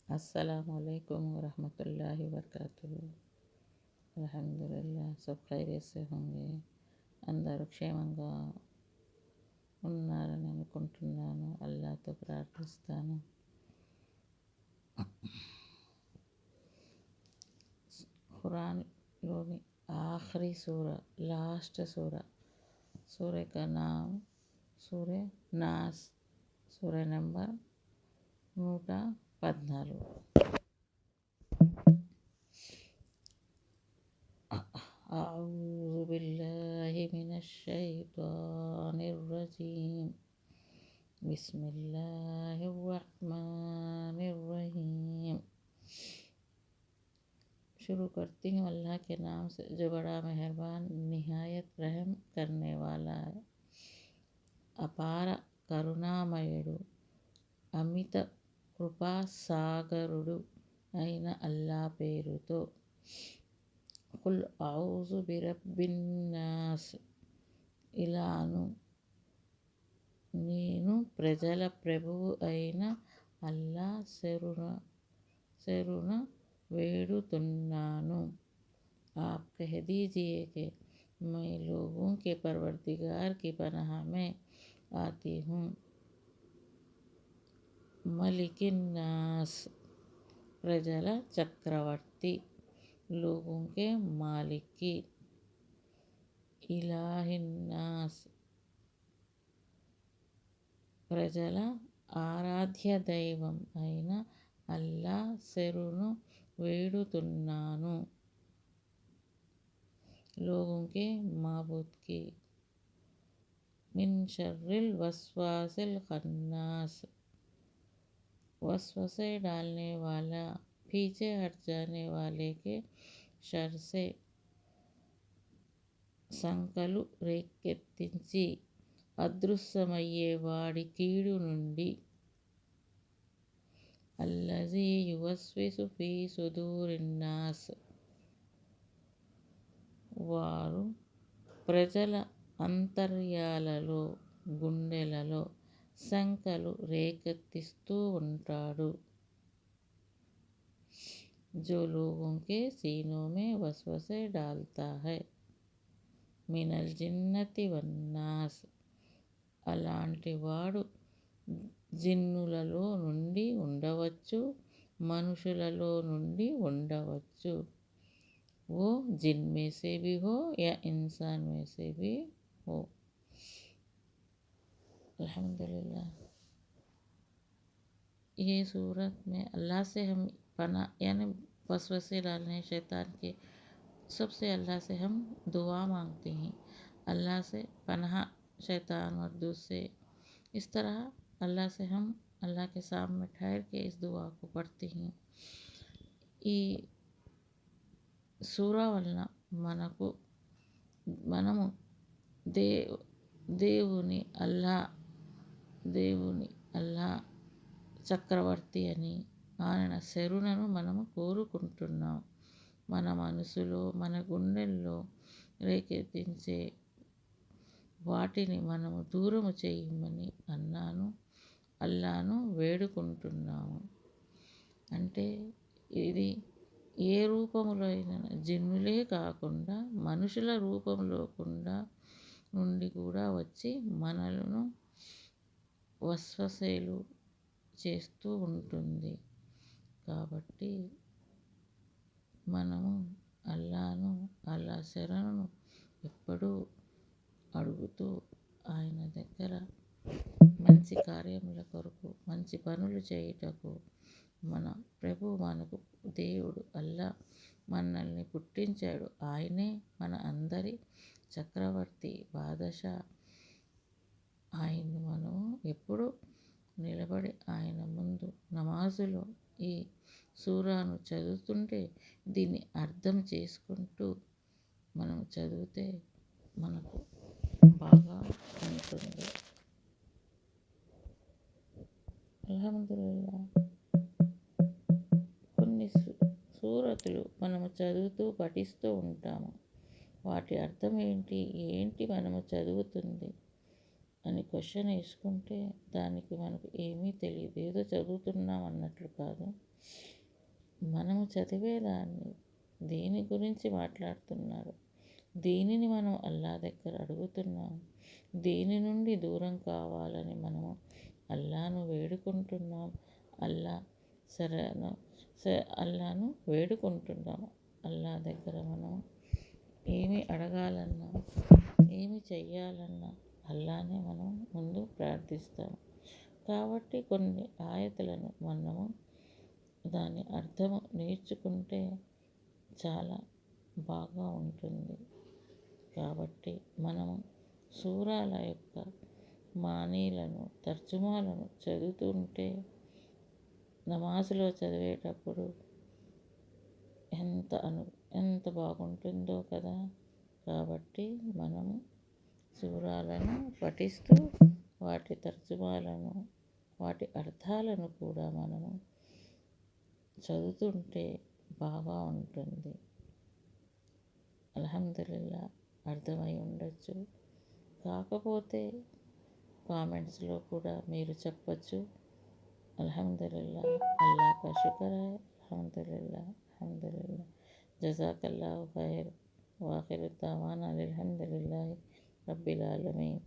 अस्सलामुअलैकुम वरहमतुल्लाहि वबरकातुहू। अल्हम्दुलिल्लाह सब खैरियत से होंगे, అందరూ క్షేమంగా ఉన్నారని అనుకుంటున్నాను. అల్లాహ్తో ప్రార్థిస్తాను. ఖురాన్లోని ఆఖరి సూర, లాస్ట్ సూర, सूर्य का नाम सूर्य नास, सूर्य नंबर 114. अऊज़ु बिल्लाहि मिनश शैतानिर रजीम, बिस्मिल्लाहिर रहमानिर रहीम। शुरू करती हूँ अल्लाह के नाम से जो बड़ा मेहरबान निहायत रहम करने वाला है। అపార కరుణామయుడు అమిత కృపాసాగరుడు అయిన అల్లా పేరుతో. కుల్ ఔజు బిరబ్బిన్నాస్, ఇలాను నేను ప్రజల ప్రభువు అయిన అల్లా శరుణ వేడుతున్నాను. आप कह दीजिए कि मैं लोगों के परवरदिगार की पनाह में आती हूँ। मलिकिन्नास, प्रजल चक्रवर्ती, लोगों के मालिक की। इलाहिन्नास, ప్రజల ఆరాధ్య దైవం అయిన అల్లా శరణు వేడుతున్నాను. लोगों के माबूद की। मिन शर्रिल वस्वासिल खन्नास, वस्वसे डालने वाला, पीछे हट जाने वाले के शर से, సంకలు రేకెత్తించి అదృశ్యమయ్యే వాడి కీడు నుండి. అల్లజీ యువస్విసు ఫీ సుదూరిన్నాస్, వారు ప్రజల అంతర్యాలలో గుండెలలో సంకలు రేకెత్తిస్తూ ఉంటాడు. जो लोगों के सीनों में वसवसे डालता है, మినల్ జిన్నతి వన్నాస్, అలాంటి వాడు జిన్నులలో నుండి ఉండవచ్చు, మనుషులలో నుండి ఉండవచ్చు. वो जिन में से भी हो या इंसान में से भी हो। अल्हम्दुलिल्लाह। ये सूरत में अल्लाह से हम पना यानी वसवसे डालने शैतान के, सबसे अल्लाह से हम दुआ मांगते हैं, अल्लाह से पनाह शैतान और दूसरे। इस तरह अल्लाह से हम अल्लाह के सामने ठहर के इस दुआ को पढ़ते हैं. ఈ సూరా వలన మనము దేవుని అల్లా చక్రవర్తి అని ఆయన శరణును మనము కోరుకుంటున్నాం. మన మనసులో మన గుండెల్లో రేకెత్తించే వాటిని మనము దూరము చేయమని అల్లాను వేడుకుంటున్నాము. అంటే ఇది ఏ రూపంలో అయినా జిన్నులే కాకుండా మనుషుల రూపంలో నుండి కూడా వచ్చి మనలను వస్వసేలు చేస్తూ ఉంటుంది. కాబట్టి మనము అల్లా శరణును ఎప్పుడూ అడుగుతూ ఆయన దగ్గర మంచి కార్యముల కొరకు, మంచి పనులు చేయుటకు, మన ప్రభు మనకు దేవుడు అల్లా మనల్ని పుట్టించాడు. ఆయనే మన అందరి చక్రవర్తి, బాదషా. ఆయన్ని మనం ఎప్పుడు నిలబడి ఆయన ముందు నమాజులో ఈ సూరాను చదువుతుంటే దీన్ని అర్థం చేసుకుంటూ మనం చదివితే మనకు బాగా ఉంటుంది. అల్హమ్దులిల్లాహ్. కొన్ని సూరతులు మనము చదువుతూ పఠిస్తూ ఉంటాము. వాటి అర్థం ఏంటి మనము చదువుతుంది అని క్వశ్చన్ వేసుకుంటే దానికి మనకు ఏమీ తెలియదు. ఏదో చదువుతున్నాం అన్నట్లు కాదు. మనము చదివేదాన్ని దేని గురించి మాట్లాడుతున్నారు, దేనిని మనం అల్లా దగ్గర అడుగుతున్నాం, దేని నుండి దూరం కావాలని మనము అల్లాను వేడుకుంటున్నాం. అల్లా సరేనా అల్లాను వేడుకుంటున్నాం. అల్లా దగ్గర మనం ఏమి అడగాలన్నా, ఏమి చెయ్యాలన్నా అల్లానే మనం ముందు ప్రార్థిస్తాం. కాబట్టి కొన్ని ఆయతులను మనము దాని అర్థము నేర్చుకుంటే చాలా బాగా ఉంటుంది. కాబట్టి మనము సూరాల యొక్క మానీలను, తర్జుమాలను చదువుతుంటే నమాజులో చదివేటప్పుడు ఎంత బాగుంటుందో కదా. కాబట్టి మనము సూరాలను పఠిస్తూ వాటి తర్జుమాలను, వాటి అర్థాలను కూడా మనము చదువుతుంటే బాగా ఉంటుంది. అల్హమ్దులిల్లా అర్థమై ఉండొచ్చు. కాకపోతే కామెంట్స్లో కూడా మీరు చెప్పచ్చు. అల్హమ్దులిల్లా, అల్లా కా శుక్ర్ హై, అల్హమ్దులిల్లా, అల్హమ్దులిల్లా, జజాకల్లాహు ఖైర్, వాఖిరు దావానా అల్హమ్దులిల్లాహి రబ్బిల్ ఆలమీన్.